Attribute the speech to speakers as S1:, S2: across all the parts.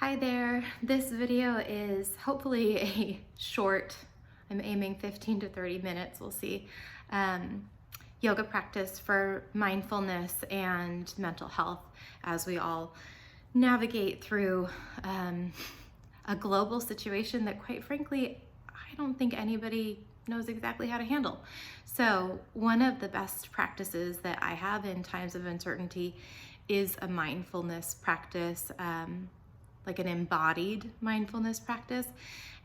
S1: Hi there. This video is hopefully a short, I'm aiming 15 to 30 minutes, we'll see, yoga practice for mindfulness and mental health as we all navigate through a global situation that, quite frankly, I don't think anybody knows exactly how to handle. So one of the best practices that I have in times of uncertainty is a mindfulness practice, like an embodied mindfulness practice,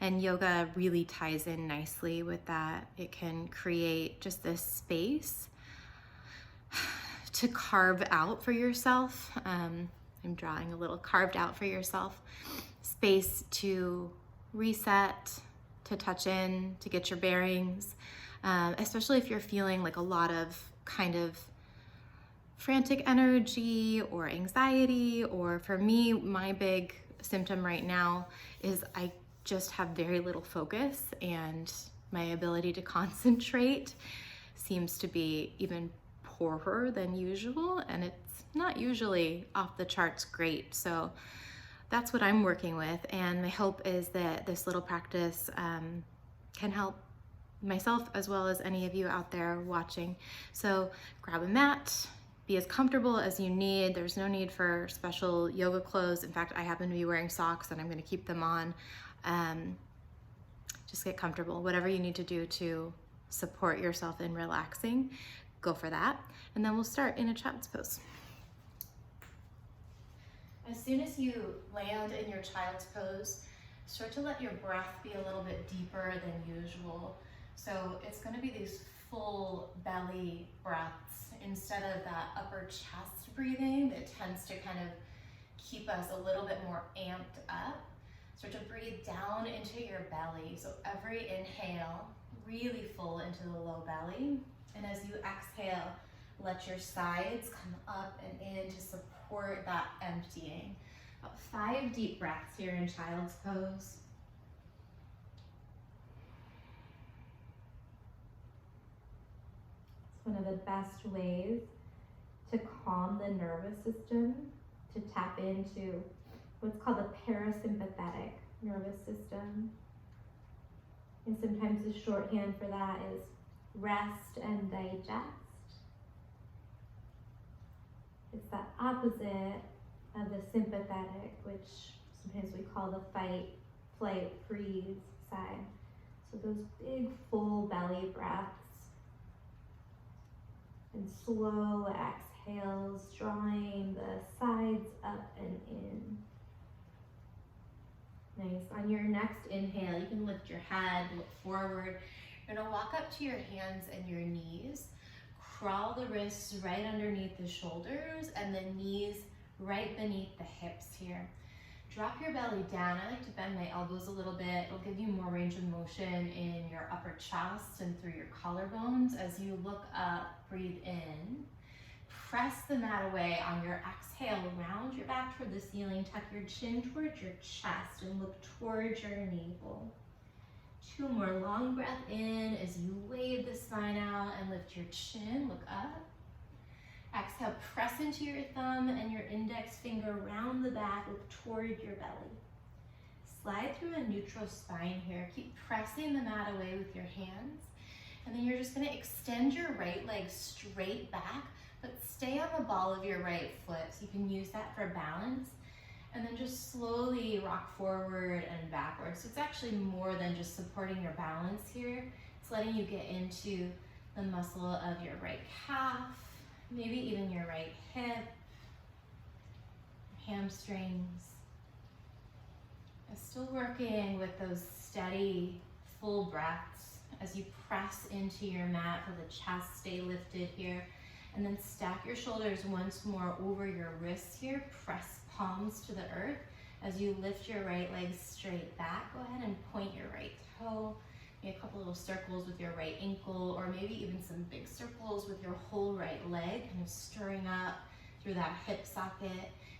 S1: and yoga really ties in nicely with that. It can create just this space to carve out for yourself. I'm drawing a little carved out for yourself space to reset, to touch in, to get your bearings, especially if you're feeling like a lot of kind of frantic energy or anxiety, or for me, my big symptom right now is I just have very little focus, and my ability to concentrate seems to be even poorer than usual, and it's not usually off the charts great. So that's what I'm working with, and my hope is that this little practice can help myself as well as any of you out there watching. So grab a mat, be as comfortable as you need. There's no need for special yoga clothes. In fact, I happen to be wearing socks and I'm going to keep them on. Just get comfortable. Whatever you need to do to support yourself in relaxing, go for that. And then we'll start in a child's pose. As soon as you land in your child's pose, start to let your breath be a little bit deeper than usual. So it's going to be these full belly breaths instead of that upper chest breathing that tends to kind of keep us a little bit more amped up. Start to breathe down into your belly. So every inhale, really full into the low belly. And as you exhale, let your sides come up and in to support that emptying. About 5 deep breaths here in child's pose. It's one of the best ways to calm the nervous system, to tap into what's called the parasympathetic nervous system. And sometimes the shorthand for that is rest and digest. It's the opposite of the sympathetic, which sometimes we call the fight, flight, freeze side. So those big full belly breaths and slow exhales, drawing the sides up and in. Nice. On your next inhale, you can lift your head, look forward. You're gonna walk up to your hands and your knees. Crawl the wrists right underneath the shoulders and the knees right beneath the hips here. Drop your belly down. I like to bend my elbows a little bit. It'll give you more range of motion in your upper chest and through your collarbones. As you look up, breathe in. Press the mat away. On your exhale, round your back toward the ceiling. Tuck your chin towards your chest and look towards your navel. 2 more long breath in as you wave the spine out and lift your chin, look up. Exhale, press into your thumb and your index finger round the back, look toward your belly. Slide through a neutral spine here. Keep pressing the mat away with your hands. And then you're just gonna extend your right leg straight back, but stay on the ball of your right foot. So you can use that for balance. And then just slowly rock forward and backwards. So it's actually more than just supporting your balance here. It's letting you get into the muscle of your right calf, maybe even your right hip, hamstrings. I'm still working with those steady, full breaths as you press into your mat so the chest stay lifted here. And then stack your shoulders once more over your wrists here. Press palms to the earth. As you lift your right leg straight back, go ahead and point your right toe. Maybe a couple little circles with your right ankle, or maybe even some big circles with your whole right leg, kind of stirring up through that hip socket.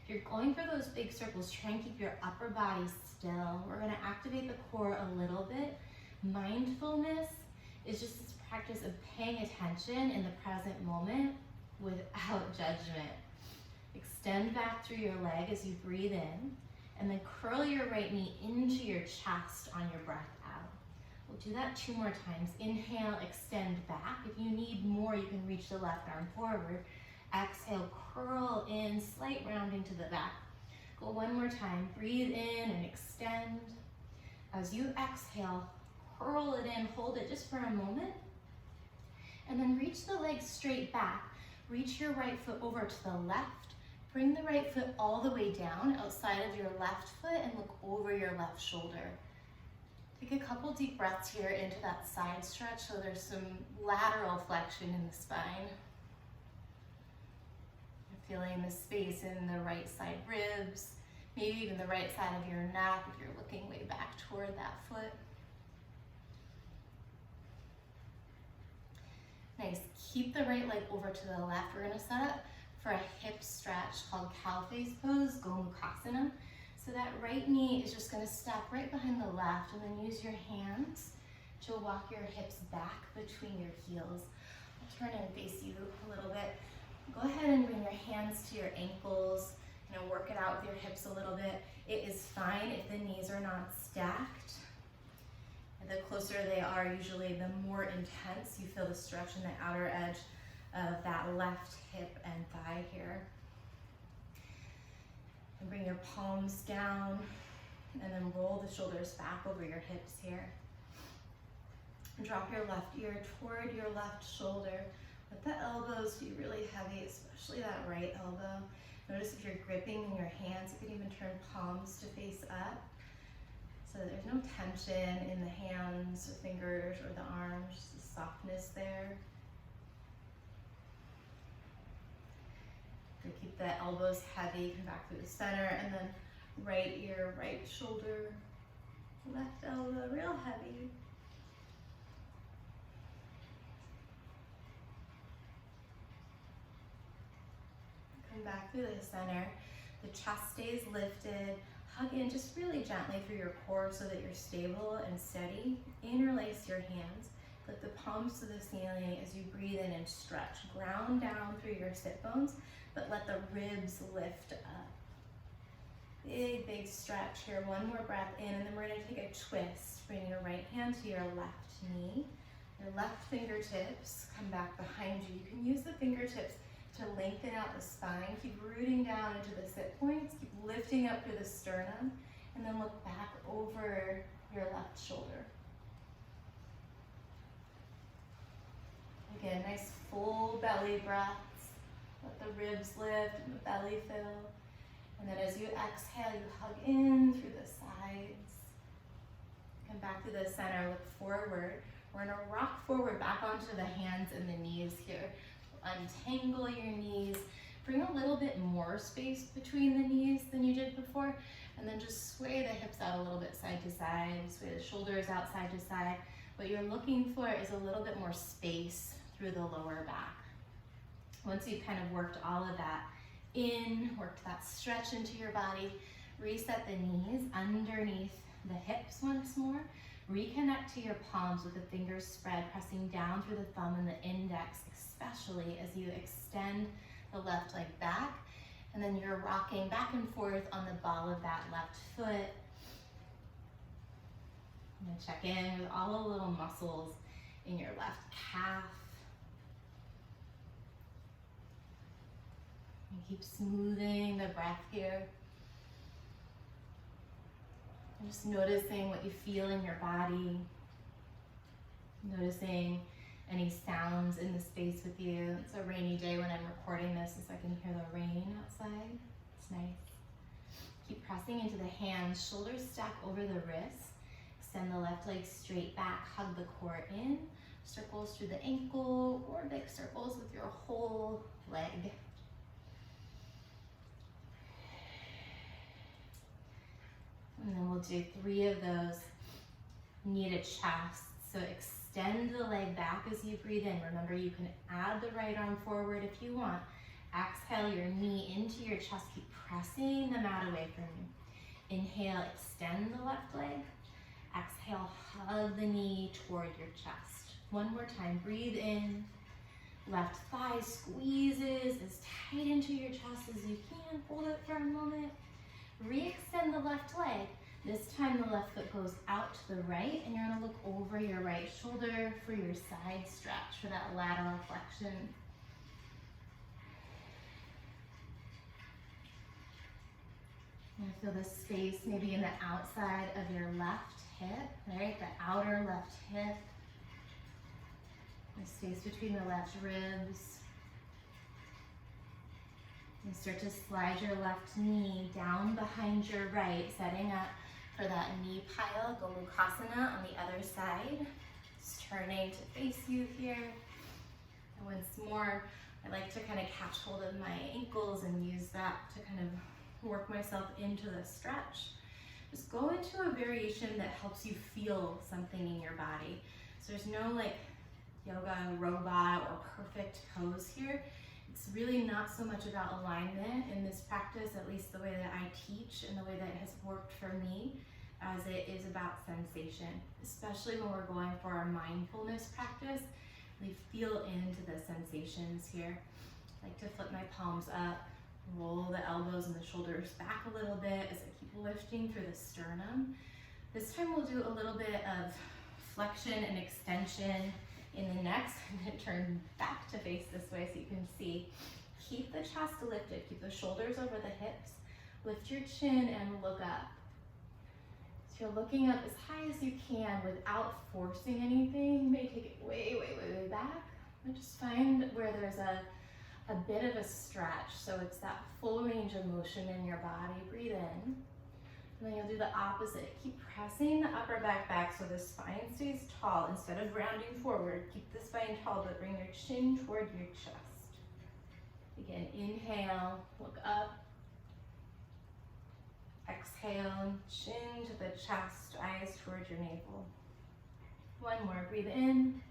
S1: If you're going for those big circles, try and keep your upper body still. We're gonna activate the core a little bit. Mindfulness is just this practice of paying attention in the present moment without judgment. Extend back through your leg as you breathe in. And then curl your right knee into your chest on your breath out. We'll do that 2 more times. Inhale, extend back. If you need more, you can reach the left arm forward. Exhale, curl in, slight rounding to the back. Go 1 more time. Breathe in and extend. As you exhale, curl it in, hold it just for a moment. And then reach the legs straight back. Reach your right foot over to the left. Bring the right foot all the way down outside of your left foot and look over your left shoulder. Take a couple deep breaths here into that side stretch so there's some lateral flexion in the spine. You're feeling the space in the right side ribs, maybe even the right side of your neck if you're looking way back toward that foot. Nice, keep the right leg over to the left. We're gonna set up for a hip stretch called cow face pose, Gomukhasana. So that right knee is just gonna step right behind the left and then use your hands to walk your hips back between your heels. I'll turn and face you a little bit. Go ahead and bring your hands to your ankles, work it out with your hips a little bit. It is fine if the knees are not stacked. The closer they are, usually the more intense you feel the stretch in the outer edge of that left hip and thigh here. And bring your palms down and then roll the shoulders back over your hips here. And drop your left ear toward your left shoulder. Let the elbows be really heavy, especially that right elbow. Notice if you're gripping in your hands, you can even turn palms to face up. So there's no tension in the hands or fingers or the arms, just the softness there. So keep the elbows heavy, come back through the center, and then right ear, right shoulder, left elbow, real heavy. Come back through the center. The chest stays lifted. Hug in just really gently through your core so that you're stable and steady. Interlace your hands. Lift the palms to the ceiling as you breathe in and stretch. Ground down through your sit bones, but let the ribs lift up. Big, big stretch here. 1 more breath in, and then we're gonna take a twist. Bring your right hand to your left knee. Your left fingertips come back behind you. You can use the fingertips to lengthen out the spine. Keep rooting down into the sit points. Keep lifting up through the sternum, and then look back over your left shoulder. Again, nice full belly breaths. Let the ribs lift and the belly fill. And then as you exhale, you hug in through the sides. Come back to the center, look forward. We're gonna rock forward back onto the hands and the knees here. Untangle your knees. Bring a little bit more space between the knees than you did before, and then just sway the hips out a little bit side to side, sway the shoulders out side to side. What you're looking for is a little bit more space through the lower back. Once you've kind of worked all of that in, worked that stretch into your body, reset the knees underneath the hips once more. Reconnect to your palms with the fingers spread, pressing down through the thumb and the index, especially as you extend the left leg back. And then you're rocking back and forth on the ball of that left foot. And check in with all the little muscles in your left calf. And keep smoothing the breath here. And just noticing what you feel in your body. Noticing any sounds in the space with you. It's a rainy day when I'm recording this, so I can hear the rain outside. It's nice. Keep pressing into the hands, shoulders stack over the wrists. Extend the left leg straight back, hug the core in. Circles through the ankle or big circles with your whole leg. And then we'll do 3 of those knee to chest. So extend the leg back as you breathe in. Remember, you can add the right arm forward if you want. Exhale your knee into your chest. Keep pressing the mat away from you. Inhale, extend the left leg. Exhale, hug the knee toward your chest. 1 more time, breathe in. Left thigh squeezes as tight into your chest as you can. Hold it for a moment. Re-extend the left leg. This time the left foot goes out to the right, and you're gonna look over your right shoulder for your side stretch, for that lateral flexion. And feel the space maybe in the outside of your left hip, right? The outer left hip. The space between the left ribs. And start to slide your left knee down behind your right, setting up for that knee pile, Gomukhasana on the other side. Just turning to face you here. And once more, I like to kind of catch hold of my ankles and use that to kind of work myself into the stretch. Just go into a variation that helps you feel something in your body. So there's no like yoga robot or perfect pose here. It's really not so much about alignment in this practice, at least the way that I teach and the way that it has worked for me, as it is about sensation, especially when we're going for our mindfulness practice. We feel into the sensations here. I like to flip my palms up, roll the elbows and the shoulders back a little bit as I keep lifting through the sternum. This time we'll do a little bit of flexion and extension in the neck. I'm going to turn back to face this way so you can see. Keep the chest lifted, keep the shoulders over the hips, lift your chin and look up. So you're looking up as high as you can without forcing anything. You may take it way, way, way, way back, but just find where there's a bit of a stretch, so it's that full range of motion in your body. Breathe in. And then you'll do the opposite. Keep pressing the upper back so the spine stays tall. Instead of rounding forward, keep the spine tall, but bring your chin toward your chest. Again, inhale, look up. Exhale, chin to the chest, eyes toward your navel. One more, breathe in.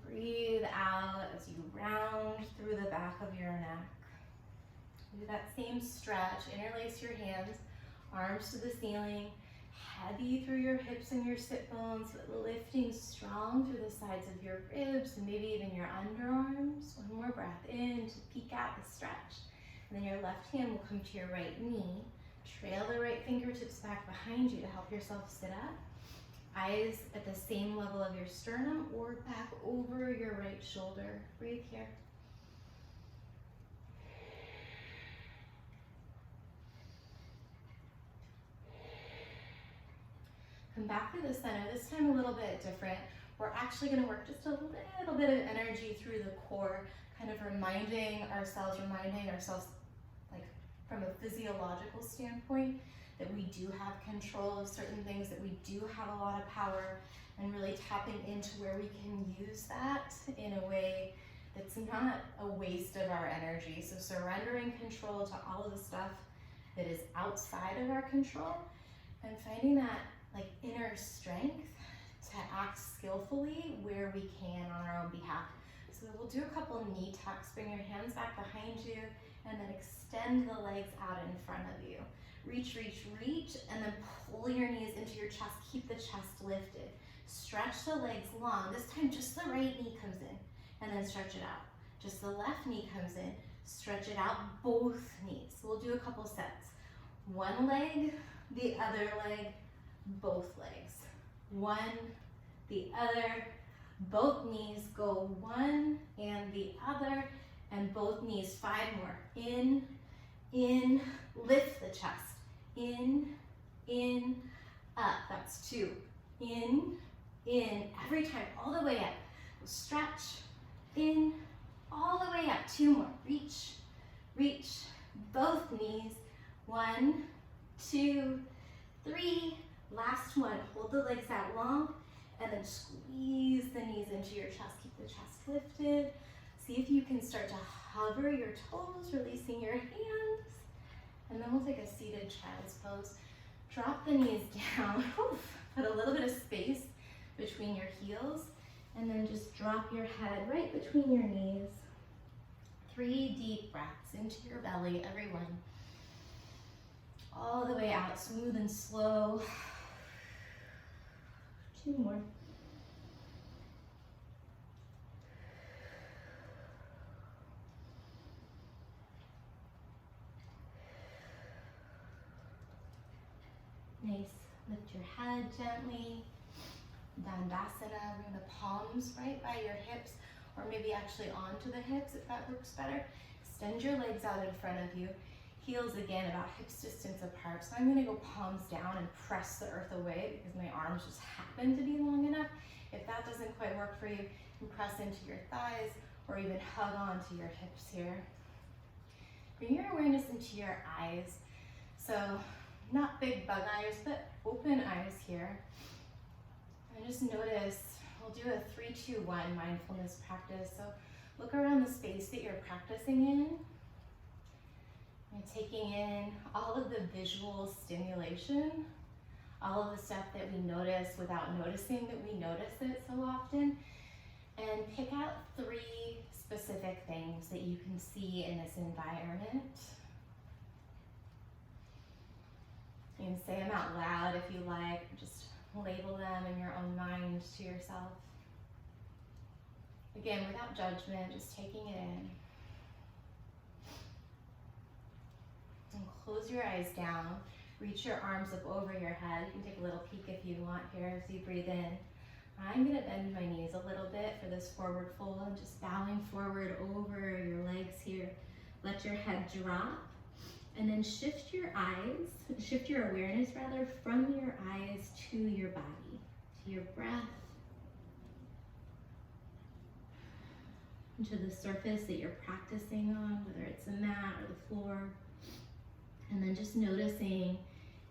S1: Breathe out as you round through the back of your neck. Do that same stretch, interlace your hands, arms to the ceiling, heavy through your hips and your sit bones, but lifting strong through the sides of your ribs and maybe even your underarms. One more breath in to peek out the stretch. And then your left hand will come to your right knee. Trail the right fingertips back behind you to help yourself sit up. Eyes at the same level of your sternum or back over your right shoulder. Breathe here. Come back to the center, this time a little bit different. We're actually gonna work just a little bit of energy through the core, kind of reminding ourselves like from a physiological standpoint, that we do have control of certain things, that we do have a lot of power, and really tapping into where we can use that in a way that's not a waste of our energy. So surrendering control to all of the stuff that is outside of our control, and finding that like inner strength to act skillfully where we can on our own behalf. So we'll do a couple knee tucks, bring your hands back behind you, and then extend the legs out in front of you. Reach, reach, reach, and then pull your knees into your chest. Keep the chest lifted. Stretch the legs long. This time just the right knee comes in, and then stretch it out. Just the left knee comes in, stretch it out, both knees. So we'll do a couple sets. One leg, the other leg, both legs. One, the other, both knees go one and the other, and both knees. 5 more. In, lift the chest. In, up. That's 2. In, every time, all the way up. Stretch, in, all the way up. 2 more. Reach, both knees. 1, 2, 3. Last one. Hold the legs out long, and then squeeze the knees into your chest. Keep the chest lifted. See if you can start to hover your toes, releasing your hands. And then we'll take a seated child's pose. Drop the knees down. Put a little bit of space between your heels, and then just drop your head right between your knees. 3 deep breaths into your belly, everyone. All the way out, smooth and slow. 2 more. Nice. Lift your head gently. Dandasana, bring the palms right by your hips, or maybe actually onto the hips if that works better. Extend your legs out in front of you. Heels again about hips distance apart. So I'm gonna go palms down and press the earth away because my arms just happen to be long enough. If that doesn't quite work for you, you can press into your thighs or even hug onto your hips here. Bring your awareness into your eyes. So not big bug eyes, but open eyes here. And just notice, we'll do a 3-2-1 mindfulness practice. So look around the space that you're practicing in. And taking in all of the visual stimulation, all of the stuff that we notice without noticing that we notice it so often. And pick out 3 specific things that you can see in this environment. You can say them out loud if you like, just label them in your own mind to yourself. Again, without judgment, just taking it in. And close your eyes down. Reach your arms up over your head. You can take a little peek if you want here as you breathe in. I'm going to bend my knees a little bit for this forward fold. I'm just bowing forward over your legs here. Let your head drop. And then shift your awareness from your eyes to your body, to your breath, and to the surface that you're practicing on, whether it's a mat or the floor. And then just noticing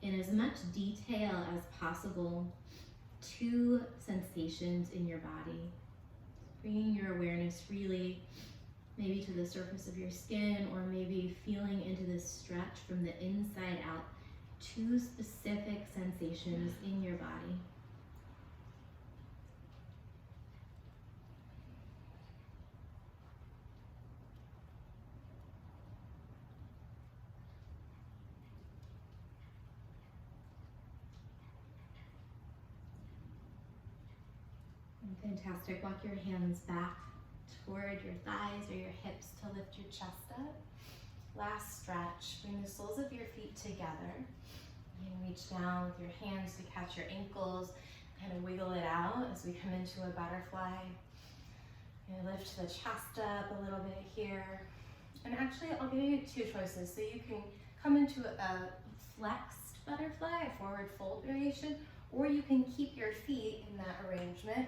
S1: in as much detail as possible 2 sensations in your body. Bringing your awareness really maybe to the surface of your skin, or maybe feeling into this stretch from the inside out. 2 specific sensations in your body. Fantastic. Walk your hands back toward your thighs or your hips to lift your chest up. Last stretch. Bring the soles of your feet together. You can reach down with your hands to catch your ankles. Kind of wiggle it out as we come into a butterfly. And lift the chest up a little bit here. And actually, I'll give you 2 choices. So you can come into a flexed butterfly, a forward fold variation, or you can keep your feet in that arrangement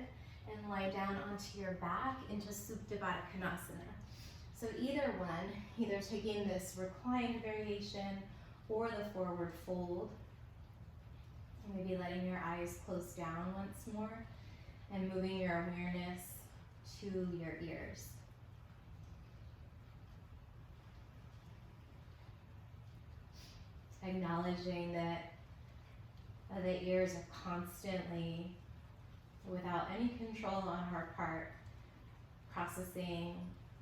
S1: and lie down onto your back into Supta Baddha Konasana. So either one, either taking this reclined variation or the forward fold. Maybe letting your eyes close down once more and moving your awareness to your ears. Acknowledging that the ears are constantly, without any control on our part, processing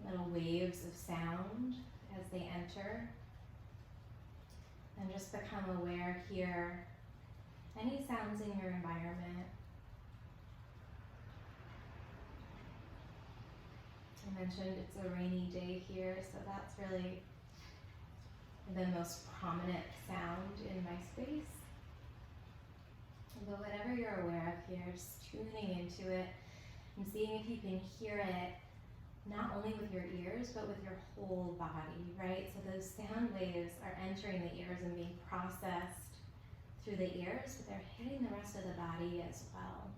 S1: little waves of sound as they enter. And just become aware here, any sounds in your environment. I mentioned it's a rainy day here, so that's really the most prominent sound in my space. But whatever you're aware of here, just tuning into it and seeing if you can hear it, not only with your ears, but with your whole body, right? So those sound waves are entering the ears and being processed through the ears, but they're hitting the rest of the body as well.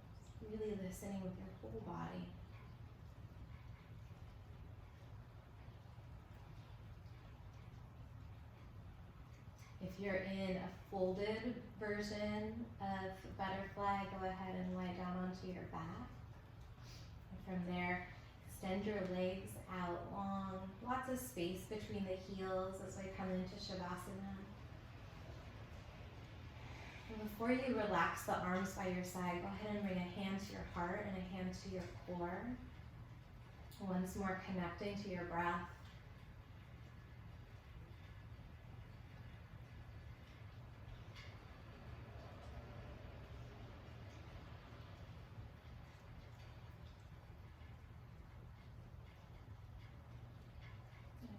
S1: Really listening with your whole body. If you're in a folded version of butterfly, go ahead and lie down onto your back. And from there, extend your legs out long, lots of space between the heels as we come into Shavasana. And before you relax the arms by your side, go ahead and bring a hand to your heart and a hand to your core. Once more connecting to your breath.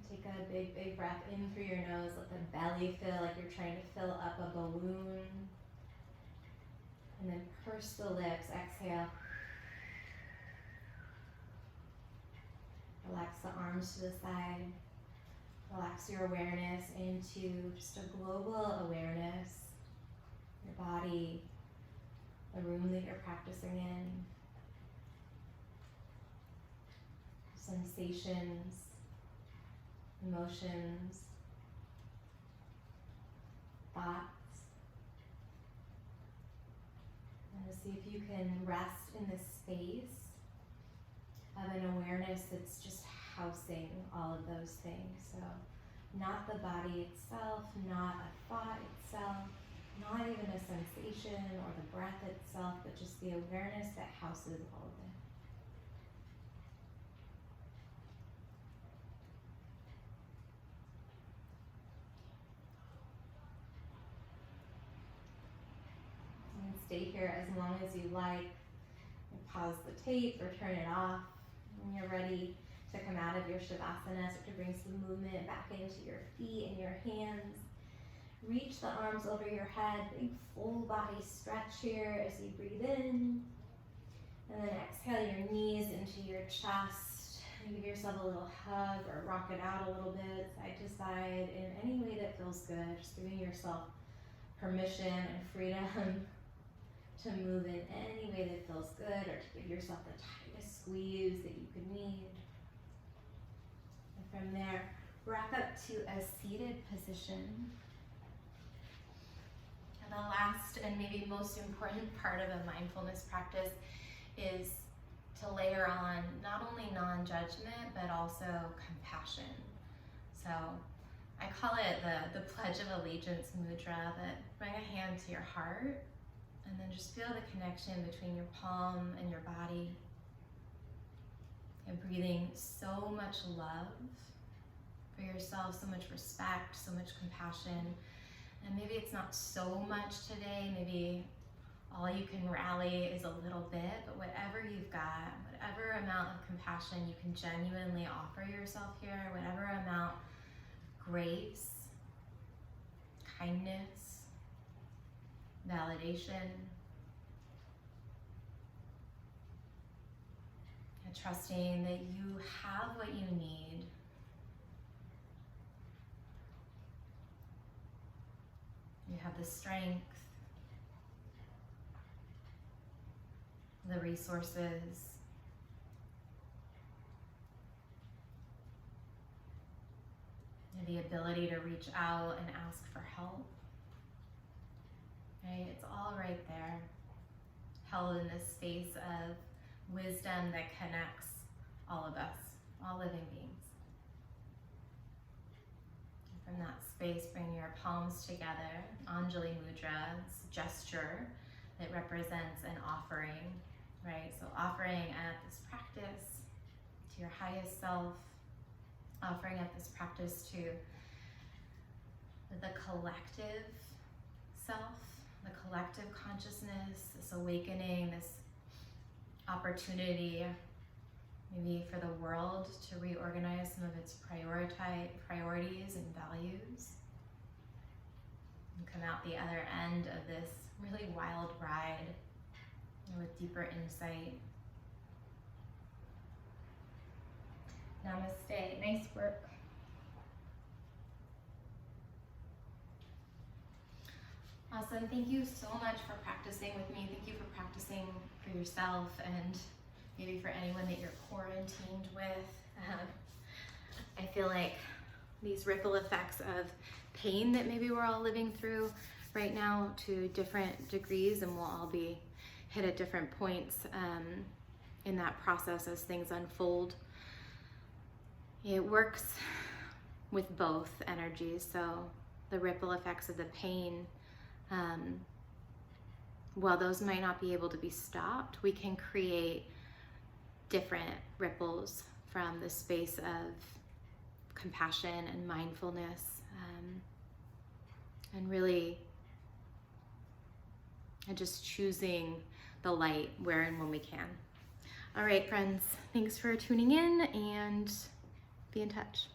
S1: Take a big, big breath in through your nose. Let the belly fill like you're trying to fill up a balloon. And then purse the lips, exhale. Relax the arms to the side. Relax your awareness into just a global awareness. Your body, the room that you're practicing in. Sensations, emotions, thoughts. And see if you can rest in this space of an awareness that's just housing all of those things. So not the body itself, not a thought itself, not even a sensation or the breath itself, but just the awareness that houses all of it. And stay here as long as you like. Pause the tape or turn it off when you're ready to come out of your Shavasana. Start to bring some movement back into your feet and your hands. Reach the arms over your head, big full body stretch here as you breathe in. And then exhale your knees into your chest. And give yourself a little hug or rock it out a little bit, side to side, in any way that feels good. Just giving yourself permission and freedom to move in any way that feels good, or to give yourself the tightest squeeze that you could need. And from there, wrap up to a seated position. And the last and maybe most important part of a mindfulness practice is to layer on not only non-judgment, but also compassion. So I call it the Pledge of Allegiance mudra, that bring a hand to your heart and then just feel the connection between your palm and your body. And breathing so much love for yourself, so much respect, so much compassion. And maybe it's not so much today, maybe all you can rally is a little bit, but whatever you've got, whatever amount of compassion you can genuinely offer yourself here, whatever amount of grace, kindness, validation, and trusting that you have what you need. You have the strength, the resources, and the ability to reach out and ask for help. Right? It's all right there, held in this space of wisdom that connects all of us, all living beings. And from that space, bring your palms together. Anjali Mudra, it's a gesture that represents an offering, right? So offering up this practice to your highest self, offering up this practice to the collective self, the collective consciousness, this awakening, this opportunity maybe for the world to reorganize some of its priorities and values, and come out the other end of this really wild ride with deeper insight. Namaste. Nice work. Awesome. Thank you so much for practicing with me. Thank you for practicing for yourself and maybe for anyone that you're quarantined with. I feel like these ripple effects of pain that maybe we're all living through right now to different degrees, and we'll all be hit at different points in that process as things unfold. It works with both energies. So the ripple effects of the pain, while those might not be able to be stopped, we can create different ripples from the space of compassion and mindfulness, and really just choosing the light where and when we can. All right, friends, thanks for tuning in, and be in touch.